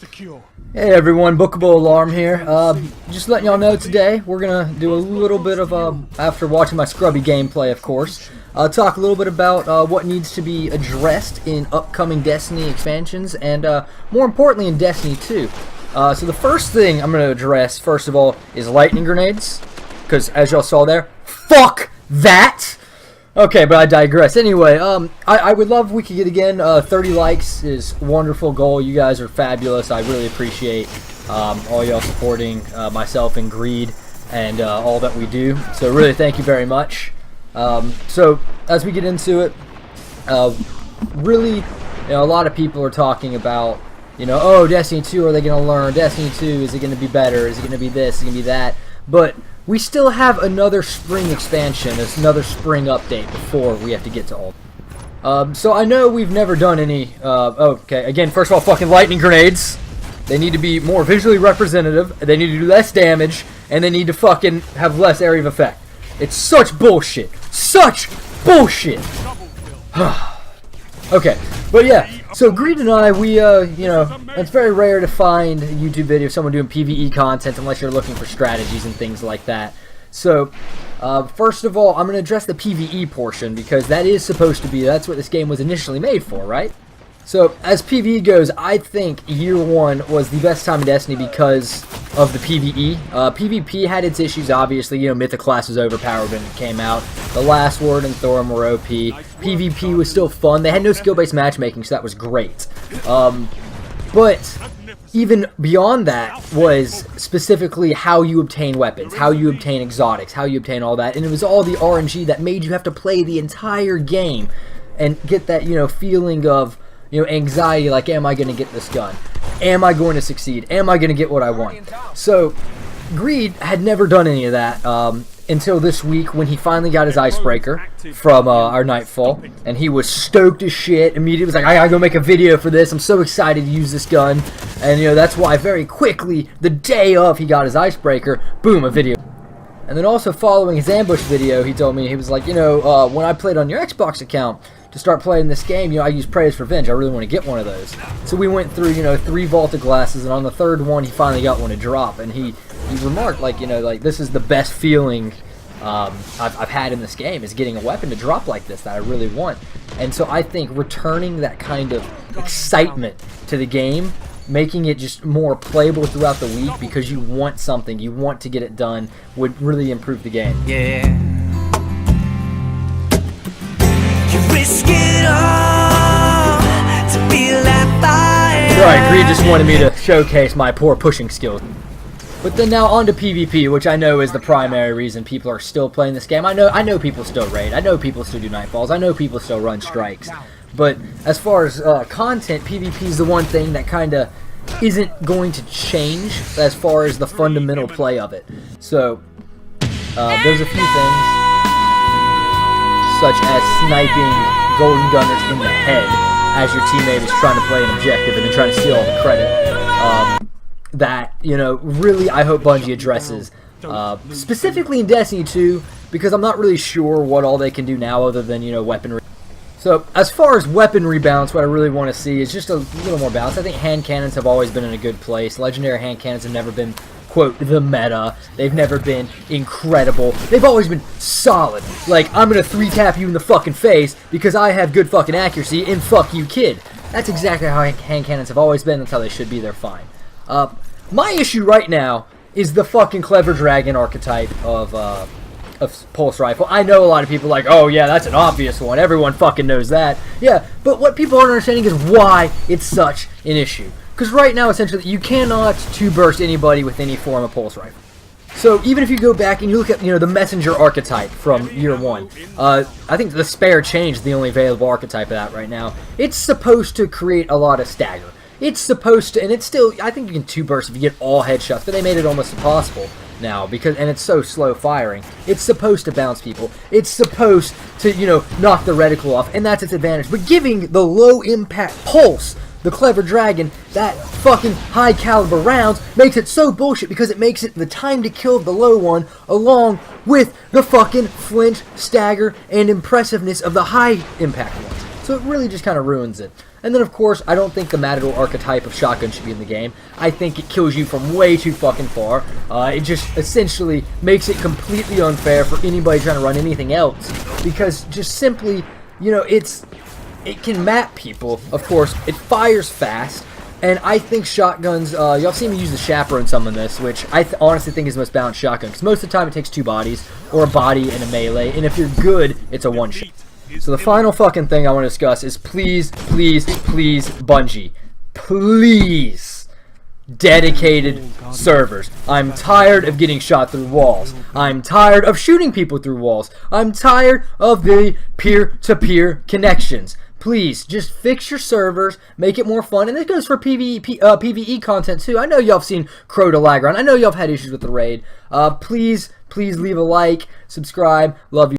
Secure. Hey everyone, Bookable Alarm here. Just letting y'all know today we're gonna do a little bit of after watching my scrubby gameplay, of course, talk a little bit about what needs to be addressed in upcoming Destiny expansions, and more importantly in Destiny 2. So the first thing I'm gonna address, first of all, is lightning grenades, because as y'all saw there, fuck that. Okay, but I digress. Anyway, I would love if we could get again 30 likes is a wonderful goal. You guys are fabulous. I really appreciate all y'all supporting myself and Greed and all that we do. So really, thank you very much. So as we get into it, really, a lot of people are talking about, oh, Destiny 2, are they going to learn? Destiny 2, is it going to be better? Is it going to be this? Is it going to be that? But we still have another spring expansion, another spring update before we have to get to all. So I know we've never done any, okay, again, first of all, fucking lightning grenades. They need to be more visually representative, they need to do less damage, and they need to fucking have less area of effect. It's such bullshit. Such bullshit! Okay, but yeah, so Greed and I, we, it's very rare to find a YouTube video of someone doing PvE content unless you're looking for strategies and things like that. So, first of all, I'm going to address the PvE portion, because that is supposed to be, that's what this game was initially made for, right? So, as PvE goes, I think Year 1 was the best time in Destiny because of the PvE. PvP had its issues, obviously. Mythic class was overpowered when it came out. The Last Word and Thorum were OP. PvP was still fun. They had no skill-based matchmaking, so that was great. But even beyond that was specifically how you obtain weapons, how you obtain exotics, how you obtain all that. And it was all the RNG that made you have to play the entire game and get that, feeling of, anxiety, like, am I going to get this gun? Am I going to succeed? Am I going to get what I want? So, Greed had never done any of that until this week when he finally got his icebreaker from our Nightfall, and he was stoked as shit. Immediately was like, I gotta go make a video for this. I'm so excited to use this gun. And, that's why very quickly, the day of he got his icebreaker, boom, a video. And then also following his ambush video, he told me, he was like, when I played on your Xbox account, to start playing this game, I use Praise for Revenge. I really want to get one of those. So we went through, 3 vaulted glasses, and on the 3rd one, he finally got one to drop. And he remarked, like, this is the best feeling I've had in this game, is getting a weapon to drop like this that I really want. And so I think returning that kind of excitement to the game, making it just more playable throughout the week because you want something, you want to get it done, would really improve the game. Yeah. Risk it all to be like fire. Right, Greed just wanted me to showcase my poor pushing skills. But then now on to PvP, which I know is the primary reason people are still playing this game. I know people still raid, I know people still do Nightfalls, I know people still run strikes. But as far as content, PvP is the one thing that kind of isn't going to change as far as the fundamental play of it. So, there's a few things, such as sniping golden gunners in the head as your teammate is trying to play an objective and then trying to steal all the credit. That, really I hope Bungie addresses, specifically in Destiny 2, because I'm not really sure what all they can do now other than, weaponry. So, as far as weaponry balance, what I really want to see is just a little more balance. I think hand cannons have always been in a good place. Legendary hand cannons have never been, quote, the meta. They've never been incredible. They've always been solid. Like, I'm gonna 3-tap you in the fucking face because I have good fucking accuracy, and fuck you, kid. That's exactly how hand cannons have always been. That's how they should be. They're fine. My issue right now is the fucking Clever Dragon archetype of Pulse Rifle. I know a lot of people are like, oh yeah, that's an obvious one. Everyone fucking knows that. Yeah, but what people aren't understanding is why it's such an issue. Because right now, essentially, you cannot 2-burst anybody with any form of Pulse Rifle. So even if you go back and you look at, the Messenger archetype from Year 1, I think the Spare Change is the only available archetype of that right now. It's supposed to create a lot of stagger. It's supposed to, and it's still, I think you can 2-burst if you get all headshots, but they made it almost impossible now, and it's so slow firing. It's supposed to bounce people. It's supposed to, knock the reticle off, and that's its advantage. But giving the low impact pulse, the Clever Dragon, that fucking high caliber rounds, makes it so bullshit because it makes it the time to kill the low one along with the fucking flinch, stagger, and impressiveness of the high impact ones. So it really just kind of ruins it. And then, of course, I don't think the Matador archetype of shotgun should be in the game. I think it kills you from way too fucking far. It just essentially makes it completely unfair for anybody trying to run anything else. Because just simply, you know, it can map people, of course. It fires fast. And I think shotguns, y'all seen me use the chaperone summon this, which I honestly think is the most balanced shotgun. Because most of the time it takes 2 bodies, or a body and a melee. And if you're good, it's a one-shot. So the final fucking thing I want to discuss is please, please, please, Bungie. Please. Dedicated servers. I'm tired of getting shot through walls. I'm tired of shooting people through walls. I'm tired of the peer-to-peer connections. Please, just fix your servers, make it more fun, and this goes for PvE content too. I know y'all have seen Crota lag around. I know y'all have had issues with the raid. Please leave a like, subscribe, love you.